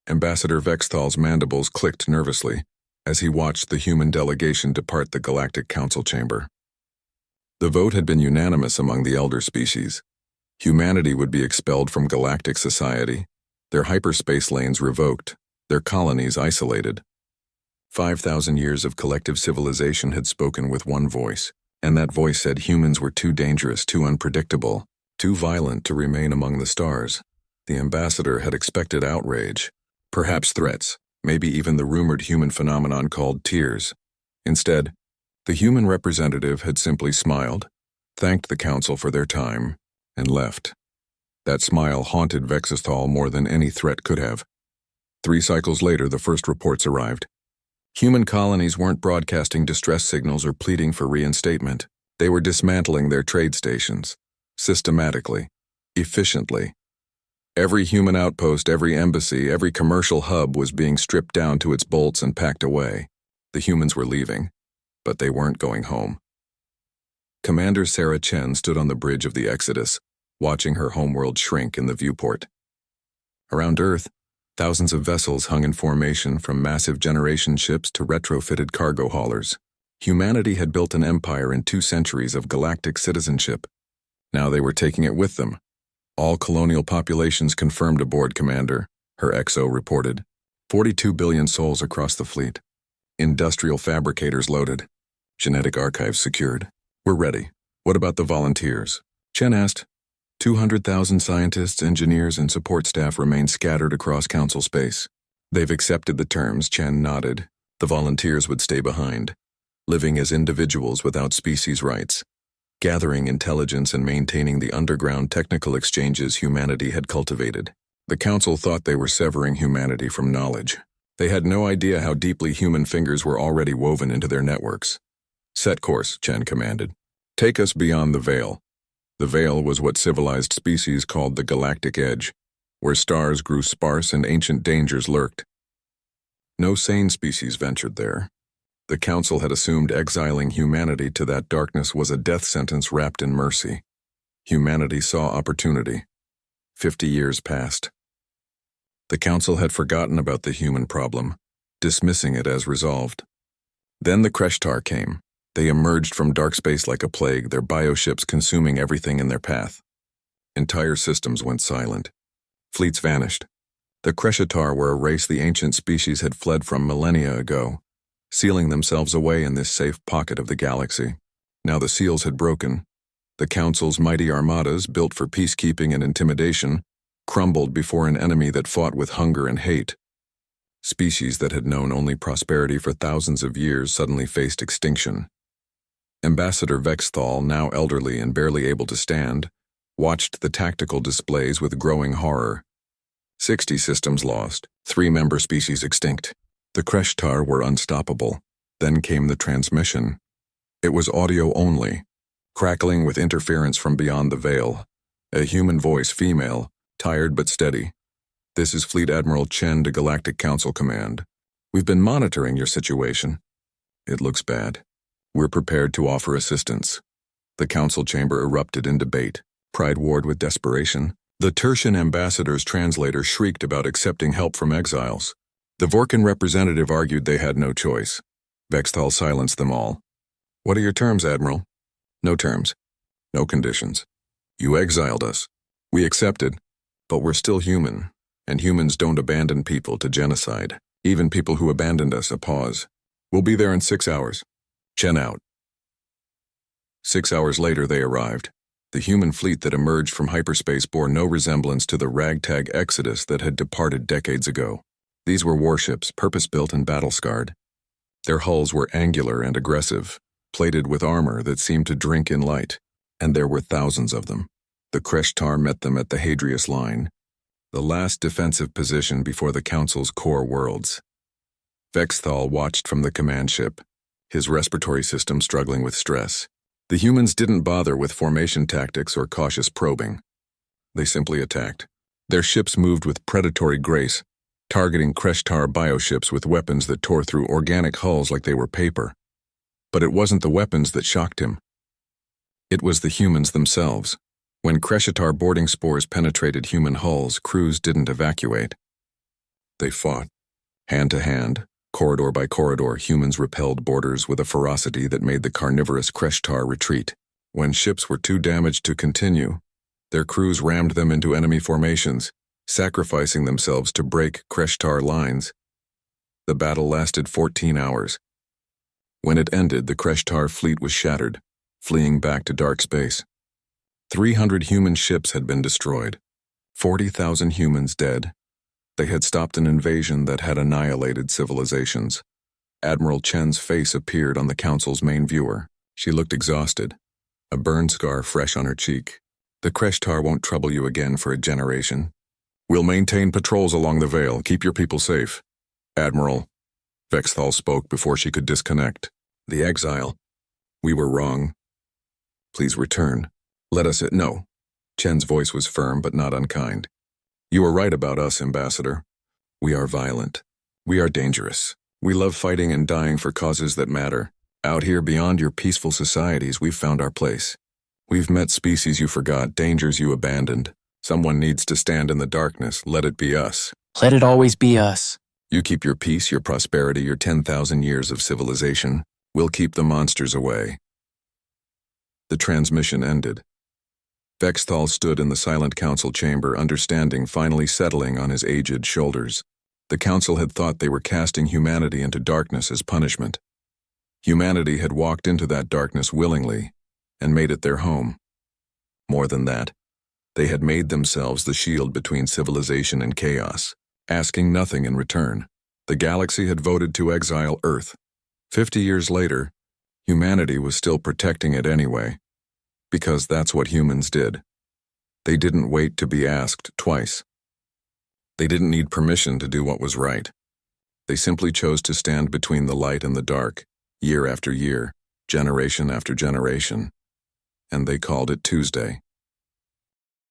Ambassador Vexthal's mandibles clicked nervously as he watched the human delegation depart the Galactic Council chamber. The vote had been unanimous among the elder species. Humanity would be expelled from galactic society, their hyperspace lanes revoked, their colonies isolated. 5,000 years of collective civilization had spoken with one voice, and that voice said humans were too dangerous, too unpredictable, too violent to remain among the stars. The ambassador had expected outrage, perhaps threats, maybe even the rumored human phenomenon called tears. Instead, the human representative had simply smiled, thanked the council for their time, and left. That smile haunted Vexthal more than any threat could have. 3 cycles later, the first reports arrived. Human colonies weren't broadcasting distress signals or pleading for reinstatement. They were dismantling their trade stations, systematically, efficiently. Every human outpost, every embassy, every commercial hub was being stripped down to its bolts and packed away. The humans were leaving, but they weren't going home. Commander Sarah Chen stood on the bridge of the Exodus, watching her homeworld shrink in the viewport. Around Earth, thousands of vessels hung in formation, from massive generation ships to retrofitted cargo haulers. Humanity had built an empire in 2 centuries of galactic citizenship. Now they were taking it with them. All colonial populations confirmed aboard, Commander, her XO reported. 42 billion souls across the fleet. Industrial fabricators loaded. Genetic archives secured. We're ready. What about the volunteers? Chen asked. 200,000 scientists, engineers, and support staff remain scattered across council space. They've accepted the terms, Chen nodded. The volunteers would stay behind, living as individuals without species rights, gathering intelligence and maintaining the underground technical exchanges humanity had cultivated. The council thought they were severing humanity from knowledge. They had no idea how deeply human fingers were already woven into their networks. Set course, Chen commanded. Take us beyond the Veil. The Veil was what civilized species called the Galactic Edge, where stars grew sparse and ancient dangers lurked. No sane species ventured there. The council had assumed exiling humanity to that darkness was a death sentence wrapped in mercy. Humanity saw opportunity. 50 years passed. The council had forgotten about the human problem, dismissing it as resolved. Then the Kreshtar came. They emerged from dark space like a plague, their bioships consuming everything in their path. Entire systems went silent. Fleets vanished. The Kreshtar were a race the ancient species had fled from millennia ago, sealing themselves away in this safe pocket of the galaxy. Now the seals had broken. The Council's mighty armadas, built for peacekeeping and intimidation, crumbled before an enemy that fought with hunger and hate. Species that had known only prosperity for thousands of years suddenly faced extinction. Ambassador Vexthal, now elderly and barely able to stand, watched the tactical displays with growing horror. 60 systems lost, 3 member species extinct. The Kreshtar were unstoppable. Then came the transmission. It was audio only, crackling with interference from beyond the veil. A human voice, female, tired but steady. This is Fleet Admiral Chen to Galactic Council Command. We've been monitoring your situation. It looks bad. We're prepared to offer assistance. The council chamber erupted in debate, pride warred with desperation. The Tertian ambassador's translator shrieked about accepting help from exiles. The Vorkan representative argued they had no choice. Vexthal silenced them all. What are your terms, Admiral? No terms. No conditions. You exiled us. We accepted, but we're still human, and humans don't abandon people to genocide. Even people who abandoned us, a pause. We'll be there in 6 hours. Chen out. 6 hours later they arrived. The human fleet that emerged from hyperspace bore no resemblance to the ragtag Exodus that had departed decades ago. These were warships, purpose-built and battle-scarred. Their hulls were angular and aggressive, plated with armor that seemed to drink in light, and there were thousands of them. The Kreshtar met them at the Hadrius Line, the last defensive position before the Council's core worlds. Vexthal watched from the command ship, his respiratory system struggling with stress. The humans didn't bother with formation tactics or cautious probing. They simply attacked. Their ships moved with predatory grace, targeting Kreshtar bioships with weapons that tore through organic hulls like they were paper. But it wasn't the weapons that shocked him. It was the humans themselves. When Kreshtar boarding spores penetrated human hulls, crews didn't evacuate. They fought. Hand to hand, corridor by corridor, humans repelled borders with a ferocity that made the carnivorous Kreshtar retreat. When ships were too damaged to continue, their crews rammed them into enemy formations, sacrificing themselves to break Kreshtar lines. The battle lasted 14 hours. When it ended, the Kreshtar fleet was shattered, fleeing back to dark space. 300 human ships had been destroyed, 40,000 humans dead. They had stopped an invasion that had annihilated civilizations. Admiral Chen's face appeared on the Council's main viewer. She looked exhausted, a burn scar fresh on her cheek. The Kreshtar won't trouble you again for a generation. We'll maintain patrols along the Vale. Keep your people safe. Admiral, Vexthal spoke before she could disconnect. The Exile. We were wrong. Please return. Let us No. Chen's voice was firm but not unkind. You were right about us, Ambassador. We are violent. We are dangerous. We love fighting and dying for causes that matter. Out here beyond your peaceful societies, we've found our place. We've met species you forgot, dangers you abandoned. Someone needs to stand in the darkness. Let it be us. Let it always be us. You keep your peace, your prosperity, your 10,000 years of civilization. We'll keep the monsters away. The transmission ended. Vexthal stood in the silent council chamber, understanding finally settling on his aged shoulders. The council had thought they were casting humanity into darkness as punishment. Humanity had walked into that darkness willingly and made it their home. More than that, they had made themselves the shield between civilization and chaos, asking nothing in return. The galaxy had voted to exile Earth. 50 years later, humanity was still protecting it anyway, because that's what humans did. They didn't wait to be asked twice. They didn't need permission to do what was right. They simply chose to stand between the light and the dark, year after year, generation after generation, and they called it Tuesday.